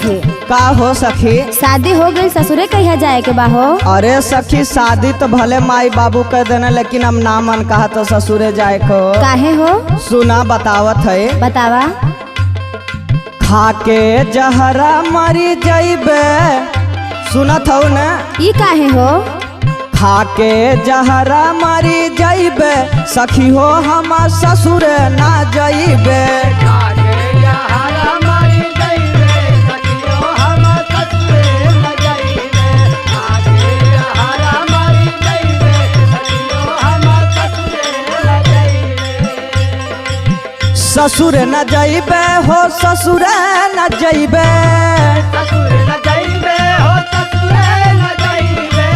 सखी। का हो सखी? शादी हो गई, ससुरे कहिया जाए के बा हो? अरे सखी शादी तो भले माई बाबू कर देने, लेकिन हम ना मन कहा तो ससुरे जाए को। काहे हो? सुना बतावत है। बतावा। खाके जहरा मरी जाइबे, सुनत हो न? ई काहे हो? खाके जहरा मरी जाइबे, सखी हो हम ससुरे ना जाइबे। ससुर न जाइबे हो, ससुर न जाइबे, ससुर न जाइबे हो, ससुर न जाइबे,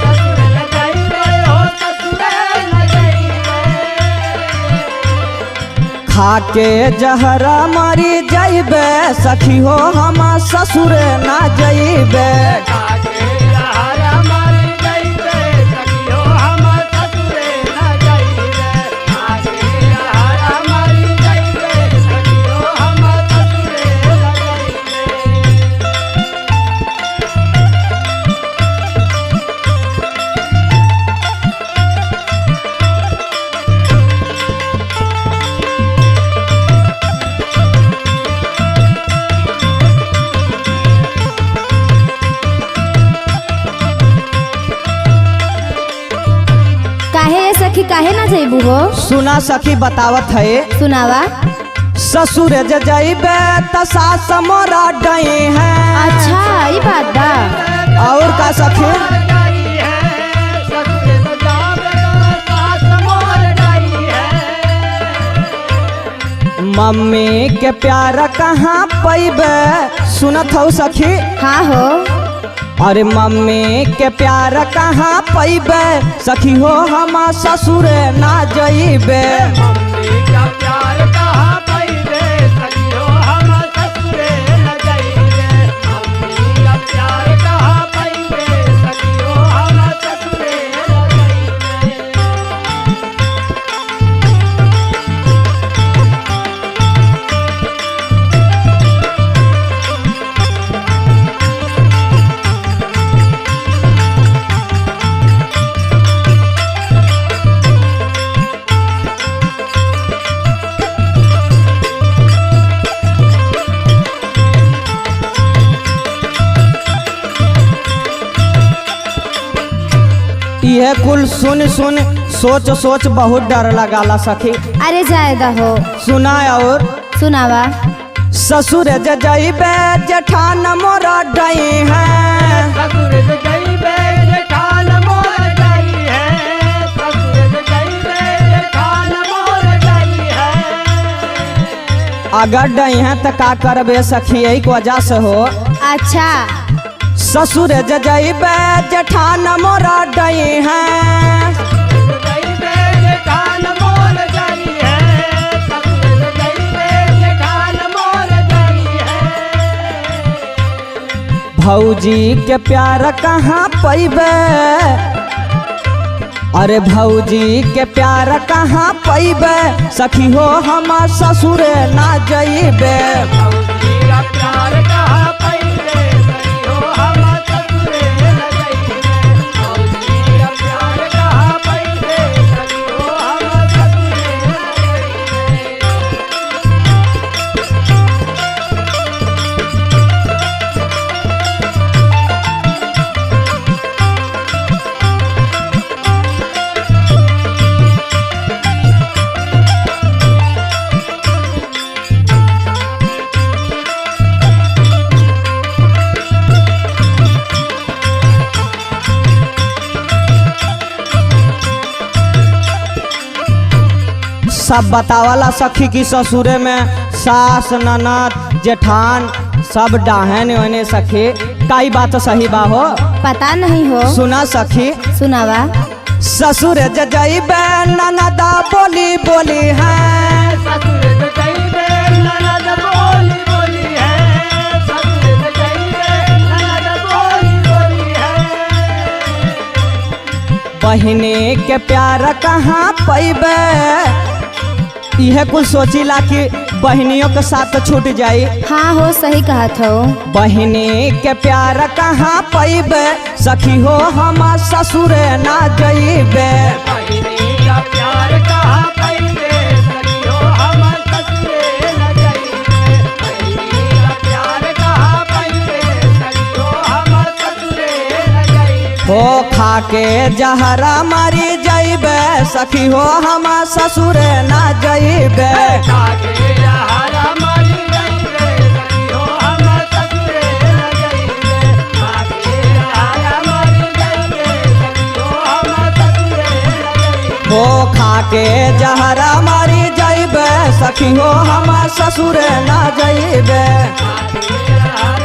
ससुर न जाइबे हो, ससुर न जाइबे। खाके जहरा मरी जाइबे, सखी हो हम ससुर न जाइबे। खाके जहरा मरी जाइबे, सखी हो हम ससुर न जाइबे। खाके जहरा मरी जाइबे, सखी हो हम ससुर न जाइबे। काहे ये सखी, काहे ना जाइबू हो? सुना सखी बतावत है। सुनावा। ससुर जे जाइबे त सास मोरा डई है। अच्छा ई बात बा। और का सखी? मम्मी के प्यार कहाँ पैबे, सुनत हो सखी? हाँ हो। अरे मम्मी के प्यार कहाँ पैबे, सखी हो हम ससुर ना जाइबे। मम्मी का प्यार कहाँ पाइबे, सखी हो हम ससुर न जाइबे। मम्मी का प्यार कहाँ पाइबे, सखी हो हम ससुर न जाइबे। यह कुल सुन सुन सोच सोच बहुत डर लगाला सखी। अरे जाएगा हो। सुना और सुनावा। ससुर जे जाइबे, जेठान मोरा डई है। ससुर न जाइबे, जेठान मोर जाई है। ससुर न जाइबे, जेठान मोर जाई है। अगर डई है तो का करबे सखी, यही के वजह से हो। अच्छा। ससुर जे जाइबे, जेठान मोरा डई है। ससुर न जाइबे, जेठान मोर जाई है। ससुर न जाइबे, जेठान मोर जाई है। भौजी के प्यार कहाँ पैबे, अरे भौजी के प्यार कहाँ पैबे, सखी हो हम ससुर ना जाइबे। भौजी का प्यार कहाँ पाइबे, सखी हो हम ससुर न जाइबे। भौजी का प्यार कहाँ पाइबे, सखी हो हम ससुर न जाइबे। सब बतावाला सखी की ससुरे में सास ननद जेठान सब डाहन ओने सखी। काई बात सही बा हो? पता नहीं हो। सुना सखी। सुनावा। ससुर जे जाइबे, ननदा बोली बोली है। ससुर न जाइबे, ननद बोली बोली है। ससुर न जाइबे, ननद बोली बोली है। बहिनी के प्यार कहाँ पैबे, यह कुछ सोचिला कि बहनियों के साथ छूट जाई। हाँ हो सही कहत हो। बहनी के प्यार कहाँ पैबे सखी हो हम ससुरे ना जइबे। बहिनी का प्यार कहाँ पैबे सखी हो हम ससुरे न जाइबे। बहिनी का प्यार कहाँ पैबे सखी हो हम ससुरे न जाइबे। हो खाके जहरा मारी जइबे सखी हो हम ससुरे ना जइबे। खाके जहरा मारी जाइबे सखी हो हम ससुरे न जाइबे। खाके जहरा मारी जाइबे सखी हो हम ससुरे न जाइबे। हो खाके जहरा मारी जइबे सखी हो हम ससुरे ना जइबे। खाके जहरा